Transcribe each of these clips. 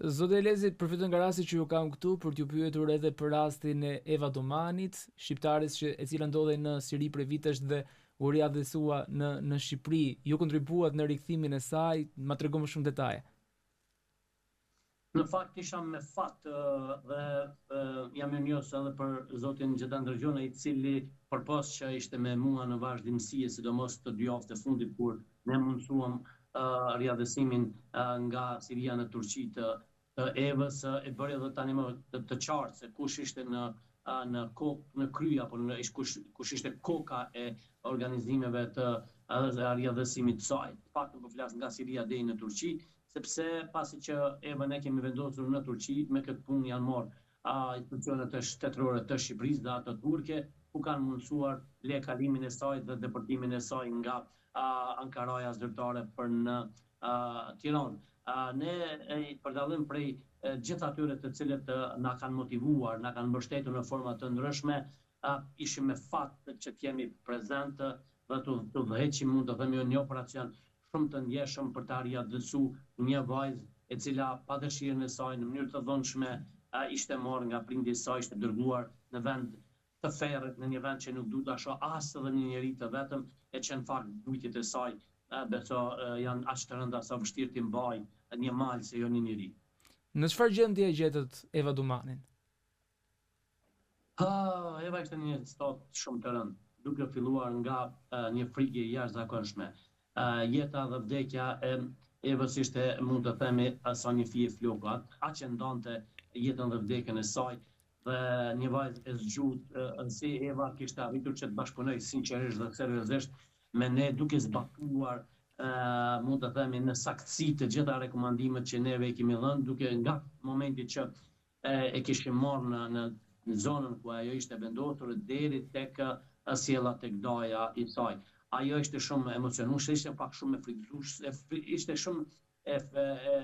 Zotë Elezi, përfitoj nga rasti që ju kam këtu për t'ju pyetur edhe për rastin e Eva Domanit, shqiptares e cila ndodhej në Siri prej vitesh dhe u riadhësua në Shqipëri. Ju kontribuat në rikthimin e saj, ma trego më shumë detaje. Në fakt isha me fat dhe jam mirënjohës edhe për zotin Gjedan Dërgjona, i cili përpos që ishte me mua në vazhdimësi, sidomos të 2 javët e fundit kur ne mundsuam riadhësimin nga Siria në Turqi të Evës, e bëri edhe tani më të qartë se kush ishte në kry apo kush ishte koka e organizimeve të riadhësimit të saj. Faktën po flas nga Siria deri në Turqi, sepse pasi që Eva ne kemi vendosur në Turqi, me këtë punë janë marrë institucionet shtetërore të Shqipërisë dhe ato turke, ku kanë mundësuar kalimin e saj dhe deportimin e saj nga Ankaraja zyrtare për në Tiranë. Ne për dallim prej gjithë atyre të cilët na kanë motivuar, na kanë mbështetur në forma të ndryshme, ishim me fat që t'jemi prezent dhe të vëheqim, mund të themi, një operacion shumë të ndjeshëm për të riadhësu një vajzë e cila pa dëshirën e saj në mënyrë të dhunshme ishte marrë nga prindit e saj, ishte dërguar në vend të ferrit, në një vend që nuk duhet ta shoh as edhe një njerëz të vetëm, e që në fakt bujtjet e saj beso janë aq të rënda sa vështirë t'i mbaj një mal se jo një njerëz. Në çfarë gjendje gjetet Eva Domanin? Eva ishte në një stat shumë të rëndë, duke filluar nga një frikë e jashtëzakonshme. Jeta dhe vdekja e Evës ishte, mund të themi, sa një fije floku, aq që ndante jetën dhe vdekjen e saj, dhe një vajzë e zgjuar si Eva kishte arritur që të bashkëpunoj sinqerisht dhe seriozisht me ne, duke zbatuar mund të themi në saktësi të gjitha rekomandimet që neve i kemi dhënë, duke nga momenti që e kishim marrë në zonën ku ajo ishte vendosur deri tek sjella tek daja i saj. Ajo ishte shumë emocionueshme, ishte pak shumë e frikëzuar, ishte shumë e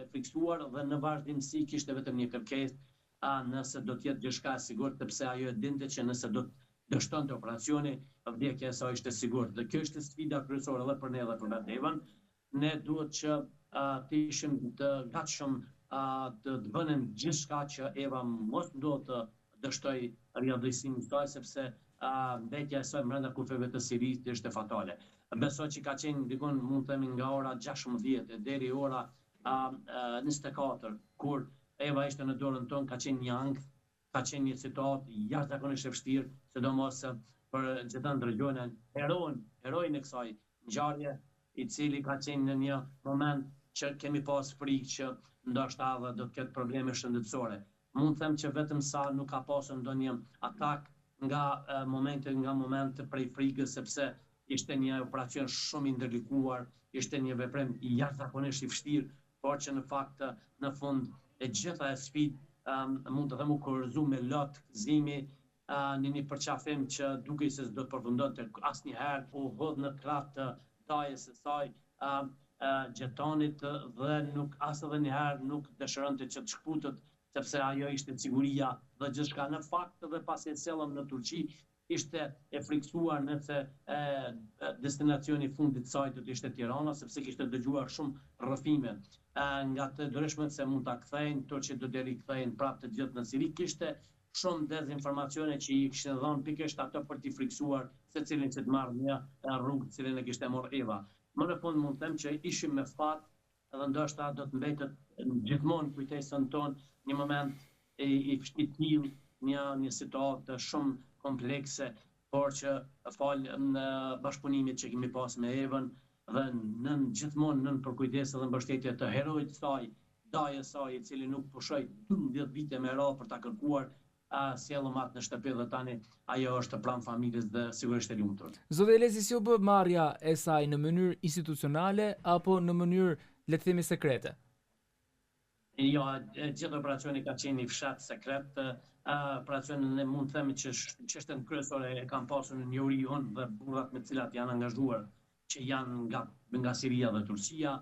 frikësuar dhe në vazhdimsi kishte vetëm një kërkesë, nëse do të jetë gjithçka e sigurt, sepse ajo e dinte që nëse do dështonte operacioni, vdekja e saj ishte sigurt. Dhe kjo ishte sfida kryesore edhe për ne dhe për vetë Evën. Ne duhet që të ishim të gatshëm të bënim gjithçka që Eva mos ndodhë të dështoj riadhësimin e saj, sepse vdekja e saj brenda kufeve të Sirisë ishte fatale. Besoj që ka qenë dikon, mund të themi, nga ora 16 deri ora 24, kur Eva ishte në dorën tonë, ka qenë një ankth, ka qenë një situatë jashtëzakonisht e vështirë, sidomos për Gjedan Dërgjonën, heroin e kësaj ngjarje, i cili ka qenë në një moment që kemi pas frikë që ndoshta edhe do të ketë probleme shëndetësore. Mund të them që vetëm sa nuk ka pasur ndonjë atak nga moment prej frikës, sepse ishte një operacion shumë i ndërlikuar, ishte një veprim jashtëzakonisht i vështirë, por që në fakt në fund e gjitha e sfidë mund të them u kurrëzu me lot gëzimi, në një përqafim që dukej se s'do të përfundonte asnjëherë, u hodh në krah të dajes së saj, Gjetonit, dhe nuk as edhe një herë nuk dëshironte që të shkputet, sepse ajo ishte siguria dhe gjithçka. Në fakt edhe pasi e sjellëm në Turqi, ishte e frikësuar nëse destinacioni i fundit të saj do të ishte Tirana, sepse kishte dëgjuar shumë rrëfime nga të ndryshmet se mund ta kthejnë, Turqi do të rikthejnë prapë të gjithë në Siri. Kishte shumë dezinformacione që i kishin dhënë pikërisht ato për t'i frikësuar secilin që të marrë një rrugë cilën e kishte marrë Eva. Më në fund mund të them që ishim me fat, edhe ndoshta do të mbetet gjithmonë kujtesën tonë një moment i vështirë, një situatë shumë komplekse, por që falë në bashkëpunimit që kemi pas me Evën dhe gjithmonë nën përkujdes dhe mbështetje të heroit saj, dajes saj, i cili nuk pushoi 12 vite me radhë për ta kërkuar sjellëm atë në shtëpi dhe tani ajo është pranë familjes dhe sigurisht e lumtur. Zotë Elezi, si u bë marrja e saj në mënyrë institucionale apo në mënyrë, le të themi, sekrete? Jo, gjithë operacioni ka qenë i fshat sekret. Operacionin ne mund të themi që çështën kryesore e kanë pasur në njëri unë dhe burrat me të cilat janë angazhuar, që janë nga Siria dhe Turqia,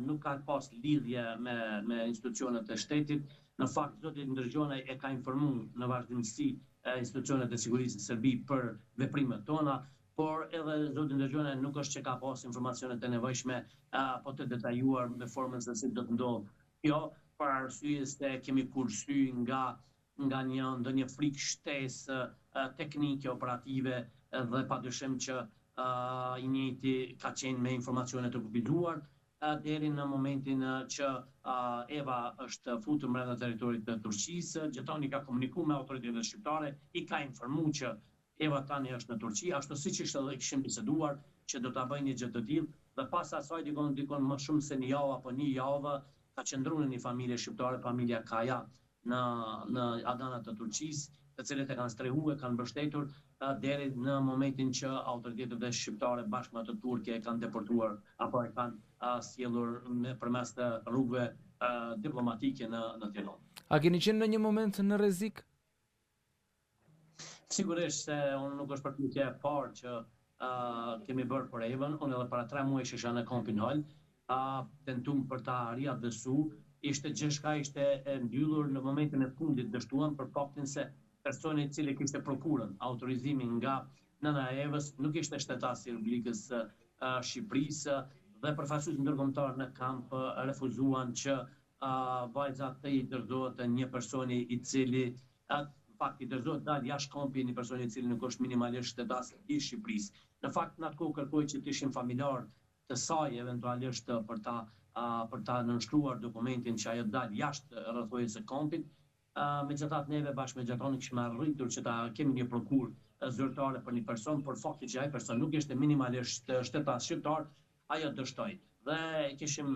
nuk kanë pas lidhje me institucionet e shtetit. Në fakt, zoti Ndërgjona e ka informuar në vazhdimsi institucionet e sigurisë së Serbi për veprimet tona, por edhe zoti Ndërgjona nuk është që ka pas informacionet e nevojshme apo të detajuar me formën se si do të ndodhë. Jo, për arsye se kemi kursy nga ndonjë frikë shtesë teknike, operative dhe padyshim që i njëjti ka qenë me informacione të kufizuar deri në momentin që Eva është futur brenda territorit të Turqisë. Gjetoni ka komunikuar me autoritetet shqiptare, i ka informuar që Eva tani është në Turqi, ashtu siç ishte dhe kishim biseduar që do ta bëjnë një gjë të tillë, dhe pas asaj dikon më shumë se një javë apo një javë ka qëndruar një familje shqiptare, familja Kaja në Adana të Turqisë, të cilët e kanë strehuar, kanë mbështetur deri në momentin që autoritetet shqiptare bashkë me të turke e kanë deportuar apo e kanë sjellur përmes të rrugëve diplomatike në Tiranë. A keni qenë në një moment në rrezik? Sigurisht se unë nuk është përpjekje e parë që kemi bërë për Evën, unë edhe para 3 muaj isha në Kampin Hall, tentum për ta riadësu, ishte gjithçka ishte e mbyllur në momentin e fundit, dështuan për faktin se personi i cili kishte prokurën autorizimin nga nëna e Evës nuk ishte shtetasi i Republikës Shqipërisë dhe përfaqësues ndërkombëtar në kamp refuzuan që vajza të i dërzohet një personi i cili fakt i dërzohet dalë jashtë kampit një personi i cili nuk është minimalisht shtetas i Shqipërisë. Në fakt në atë kohë kërkoi që të ishin familjar të saj eventualisht për ta nënshkruar dokumentin që ajo dalë jashtë rrethojës së kampit. Megjithatë neve bashkë me Gjetoni kishim arritur që ta kemi një prokurë zyrtare për një person, por fakti që ai person nuk ishte minimalisht shtetas shqiptar, ajo dështoi. Dhe kishim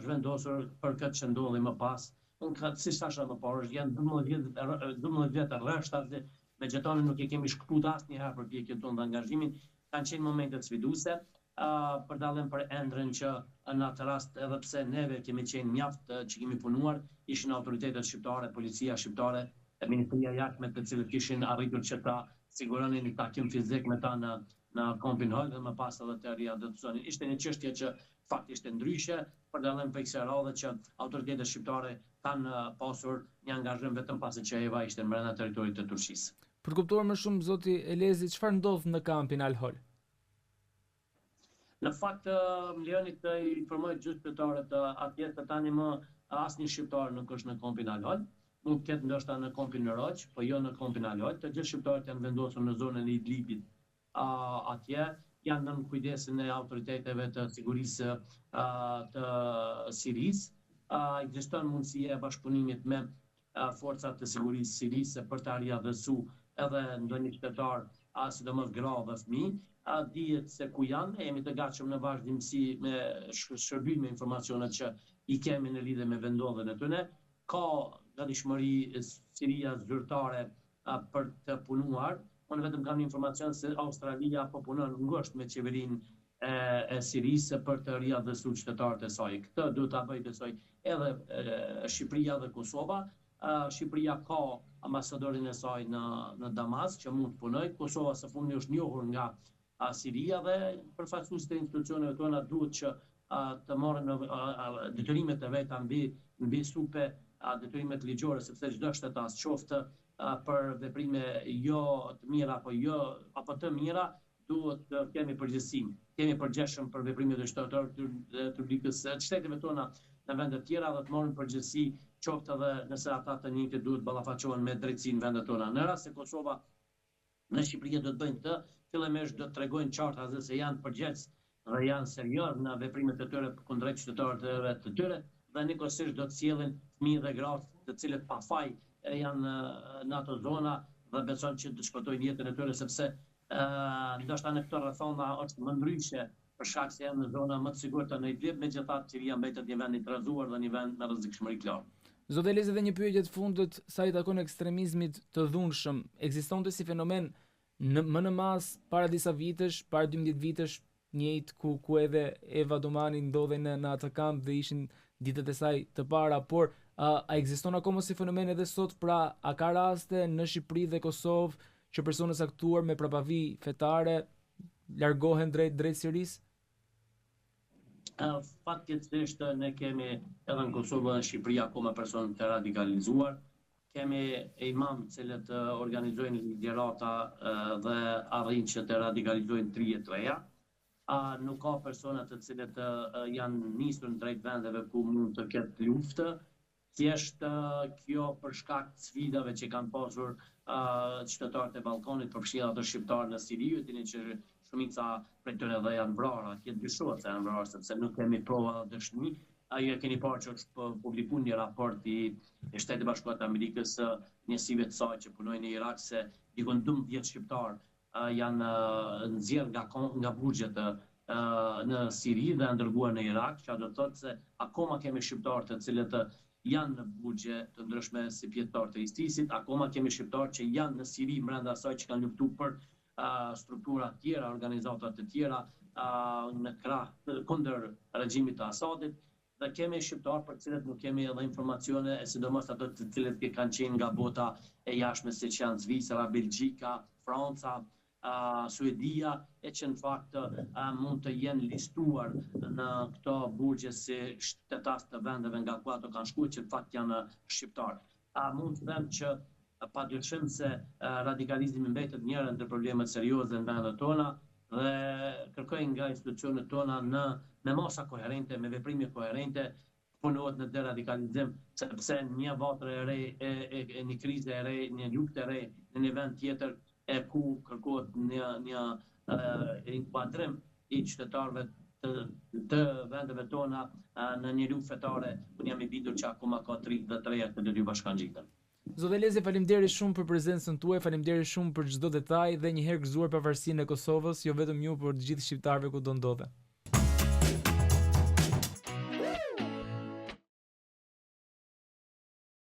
zhvendosur për këtë që ndodhi më pas. Unë si thashë më parë, janë 12 vjet rreshtat dhe me Gjetonin nuk e kemi shkputur asnjëherë për pjekjen tonë dhe angazhimin. Kanë qenë momentet sfiduese, për dallim për Endrën që në atë rast edhe pse neve kemi qenë mjaft që kemi punuar, ishin autoritetet shqiptare, policia shqiptare, Ministria e Jashtme të cilët kishin arritur që ta siguronin një takim fizik me ta në Kampin Hall dhe më pas edhe të riadësonin. Ishte një çështje që faktikisht e ndryshe, për dallim për kësaj radhe që autoritetet shqiptare kanë pasur një angazhim vetëm pasi që Eva ishte brenda territorit të Turqisë. Për kuptuar më shumë zoti Elezi, çfarë ndodh në Kampin Al Hol? Në fakt më lejoni të informoj gjyqtarët atje se tani më asnjë shqiptar nuk është në Kampin Al Hol. Mund të ketë ndoshta në Kampin Roq, po jo në Kampin Al Hol. Të gjithë shqiptarët janë vendosur në zonën e Idlibit. Atje janë në kujdesin e autoriteteve të sigurisë të Sirisë. Ekziston mundësia e bashkëpunimit me forcat të sigurisë sirise për të riadësuar edhe ndonjë qytetar, sidomos gra dhe fëmijë. Dihet se ku janë, jemi të gatshëm në vazhdimsi me shërbim me informacionet që i kemi në lidhje me vendodhjen e tyre. Ka gatishmëri Siria zyrtare për të punuar. Unë vetëm kam informacion se Australia po punon ngushtë me qeverinë e Sirisë për të riadësuar qytetarët e saj. Këtë duhet ta bëjë besoj edhe Shqipëria dhe Kosova. Shqipëria ka ambasadorin e saj në Damas që mund të punojë. Kosova së fundi është njohur nga Siria dhe përfaqësuesit e institucioneve tona duhet që të marrin detyrimet e veta mbi supe, detyrimet ligjore, sepse çdo shtetas qoftë për veprime jo të mira apo të mira duhet të kemi përgjegjësinë. Kemi përgjegjshëm për veprimet e shtetarëve të Republikës së Shteteve tona në vende të tjera dhe të marrin përgjegjësi qoftë edhe nëse ata të njëjtë duhet ballafaqohen me drejtsinë vendet tona. Në rast se Kosova në Shqipëri do të bëjnë këtë, fillimisht do të tregojnë qartë se janë përgjegjës dhe janë serioz në veprimet e tyre kundrejt qytetarëve të tyre dhe njëkohësisht do të sjellin fëmijë dhe gra të cilët pa faj janë në ato zona dhe beson që të shpëtojnë jetën e tyre sepse ndoshta në këto rrethona është më ndryshe për shkak se janë në zona më të sigurta në Idlib, megjithatë Siria mbetet një vend i trazuar dhe një vend me rrezikshmëri të lartë. Zotë Elezi, dhe një pyetje të fundit sa i takon ekstremizmit të dhunshëm, ekzistonte si fenomen më në mas para disa vitesh, para 12 vitesh, njëjtë ku edhe Eva Domani ndodhej në atë kamp dhe ishin ditët e saj të para, por a ekziston akoma si fenomen edhe sot, pra a ka raste në Shqipëri dhe Kosovë që persona saktuar me prapavi fetare largohen drejt Sirisë? Fatkeqësisht ne kemi edhe në Kosovë dhe në Shqipëri akoma persona të radikalizuar. Kemi imam të cilët organizojnë ligjërata dhe arrin që të radikalizojnë trije të reja. Nuk ka persona të cilët janë nisur në drejt vendeve ku mund të ketë luftë. Thjesht kjo për shkak të sfidave që kanë pasur qytetarët e Ballkanit, përfshirë ato shqiptarë në Siri, dini që shumica prej tyre dhe janë vrarë, atje dyshohet se janë vrarë sepse nuk kemi prova dëshmi. Ajo e keni parë që është publikuar një raport i Shtetit Bashkuar të Amerikës, njësive të saj që punojnë në Irak, se dikon 12 shqiptarë janë nxjerrë nga burgjet në Siri dhe ndërguar në Irak, që do të thotë se akoma kemi shqiptarë të cilët janë në burgje të ndryshme si pjesëtar të ISIS-it, akoma kemi shqiptarë që janë në Siri brenda asaj që kanë luftuar për struktura të tjera, organizata të tjera në krah kundër regjimit të Asadit. Dhe kemi shqiptarë për cilët nuk kemi edhe informacione, e sidomos ato të cilët kanë qenë nga bota e jashtme, siç janë Zvicra, Belgjika, Franca, Suedia, e që në fakt mund të jenë listuar në këto burgje si shtetas të vendeve nga ku ato kanë shkuar, që në fakt janë shqiptarë. Mund të them që padyshim se radikalizmi mbetet njëra ndër problemet serioze në vendet tona dhe kërkojnë nga institucionet tona me masa koherente, me veprime koherente, punohet në deradikalizim, sepse një vatër e re, një krizë e re, një luftë e re në një vend tjetër, e ku kërkohet një inkuadrim i qytetarëve të vendeve tona në një luftë fetare, unë jam i bindur që akoma ka 33 të dy bashkangjitën. Zot Elezi, faleminderit shumë për prezencën tuaj, faleminderit shumë për çdo detaj dhe një herë gëzuar pavarësinë e Kosovës, jo vetëm ju, por të gjithë shqiptarëve kudo ndodhe.